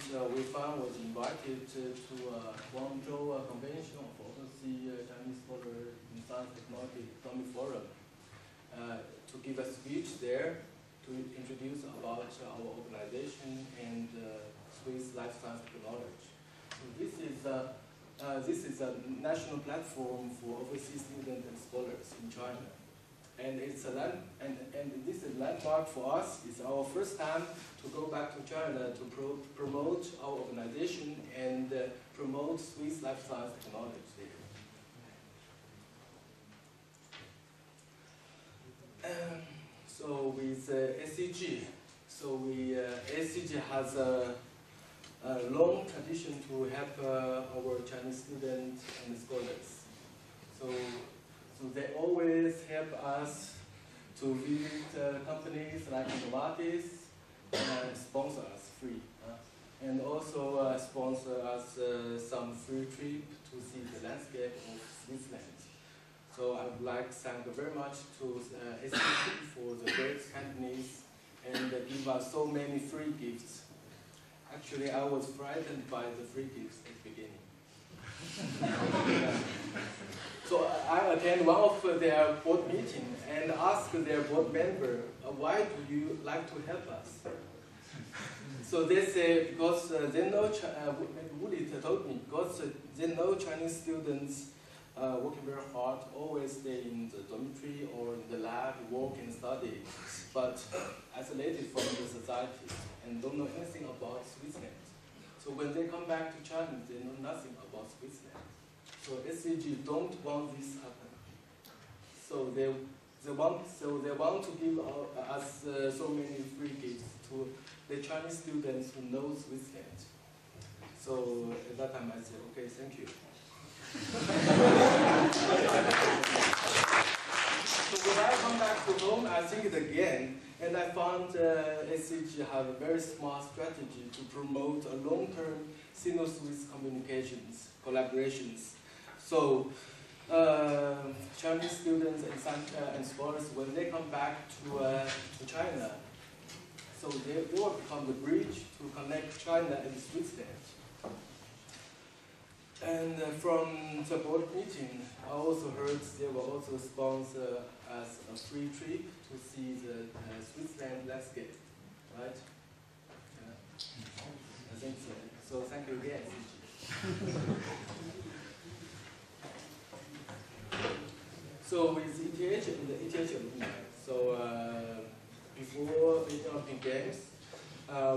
student Wei-Fan was invited to Guangzhou Convention of Overseas Chinese Scholars in Science Technology Economic Forum to give a speech there to introduce about our organization and Swiss life science technology. So this is a national platform for overseas students and scholars in China. And it's a and this is a landmark for us. It's our first time to go back to China to promote our organization and promote Swiss life science technology there. So with ACG, ACG has a long tradition to help our Chinese students and scholars. So they always help us to visit companies like Novartis and sponsor us free. And also sponsor us some free trip to see the landscape of Switzerland. So I would like to thank very much to SCP for the great kindness and give us so many free gifts. Actually, I was frightened by the free gifts at the beginning. So I attend one of their board meetings and ask their board member, why do you like to help us? So they say, because they know, Wuli told me, because they know Chinese students working very hard, always stay in the dormitory or in the lab, work and study, but isolated from the society and don't know anything about Switzerland. So when they come back to China, they know nothing about Switzerland. So SCG don't want this happen. So they want to give us so many free gifts to the Chinese students who know Switzerland. So at that time I said, okay, thank you. So when I come back to home, I think it again, and I found SCG have a very smart strategy to promote a long-term Sino-Swiss communications, collaborations. So Chinese students and scholars, when they come back to China, so they will become the bridge to connect China and Switzerland. And from the board meeting, I also heard they will also sponsor us a free trip to see the Switzerland landscape, right? I think so. So thank you again. So with ETH and the ETH alumni, so before the Olympic Games,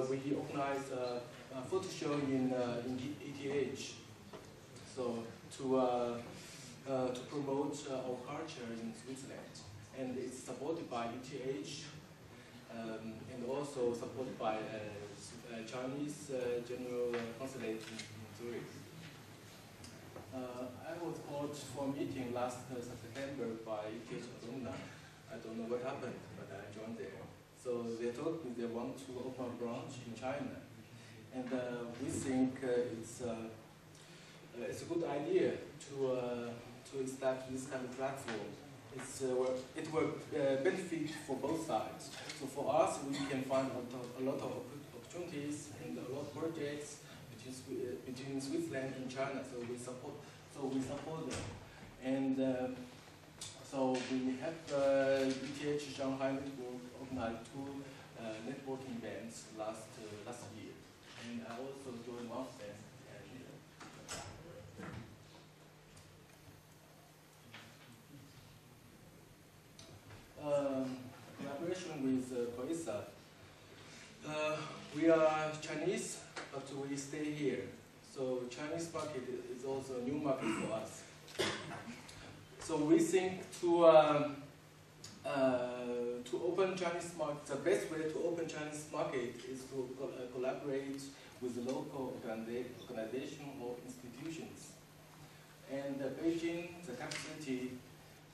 we organized a photo show in ETH. So to promote our culture in Switzerland, and it's supported by ETH, and also supported by Chinese General Consulate in Zurich. I was called for a meeting last September by ETH alumni. I don't know what happened, but I joined there. So they told me they want to open a branch in China, and we think it's a good idea to establish this kind of platform. It will benefit for both sides. So for us, we can find a lot of opportunities and a lot of projects between Switzerland and China. So we support them. And so we have ETH Shanghai Network organized 2 networking events last year, and I also joined one of them. Collaboration with COISA. We are Chinese, but we stay here. So Chinese market is also a new market for us. So we think to open Chinese market, the best way to open Chinese market is to collaborate with the local organization or institutions. And Beijing, the capital city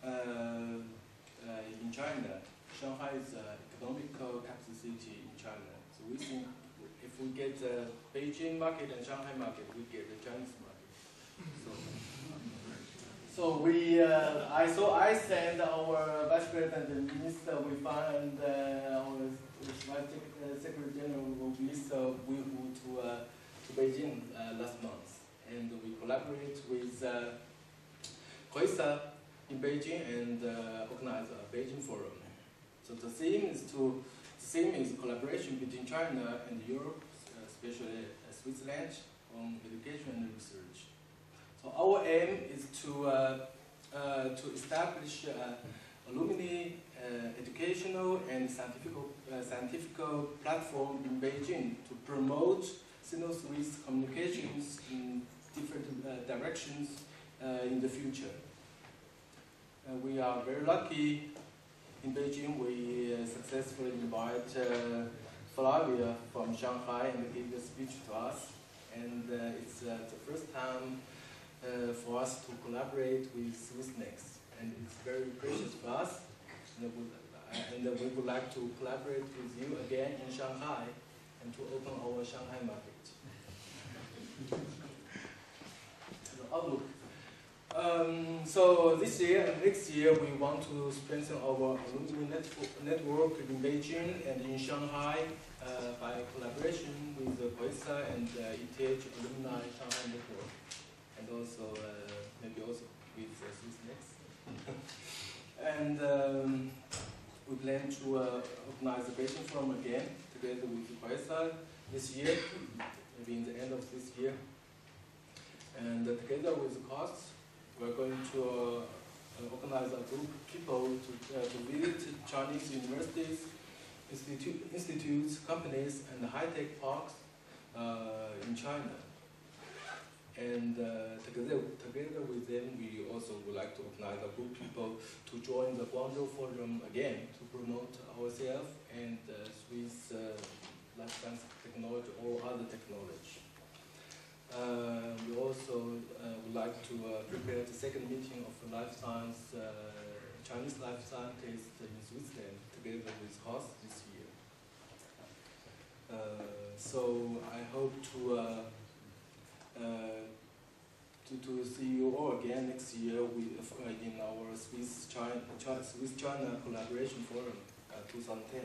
in China, Shanghai is the economical capital city in China. So we think if we get the Beijing market and Shanghai market, we get the Chinese market. So I sent our Vice President and Minister Wei-Fan and our Vice Secretary General Mr. Ming Wu to Beijing last month, and we collaborate with COISA in Beijing and organize a Beijing forum. So the theme is collaboration between China and Europe, especially Switzerland, on education and research. So our aim is to establish alumni educational and scientific platform in Beijing to promote Sino-Swiss communications in different directions in the future. We are very lucky in Beijing. We successfully invite Flavia from Shanghai and gave a speech to us. And it's the first time for us to collaborate with SwissNext. And it's very precious for us. And we would like to collaborate with you again in Shanghai and to open our Shanghai market. The outlook. So this year and next year we want to strengthen our alumni network in Beijing and in Shanghai by collaboration with the COISA and ETH Alumni Shanghai Network, and also maybe also with SwissNext. And we plan to organize the Beijing Forum again together with COISA this year, maybe in the end of this year. And together with the costs, we're going to organize a group of people to visit Chinese universities, institutes, companies, and high-tech parks in China. And together with them, we also would like to organize a group of people to join the Guangzhou Forum again to promote ourselves and Swiss life science technology or other technology. We also would like to prepare the second meeting of the life science, Chinese life scientists in Switzerland together with host this year. So I hope to see you all again next year in our Swiss-China collaboration forum 2010.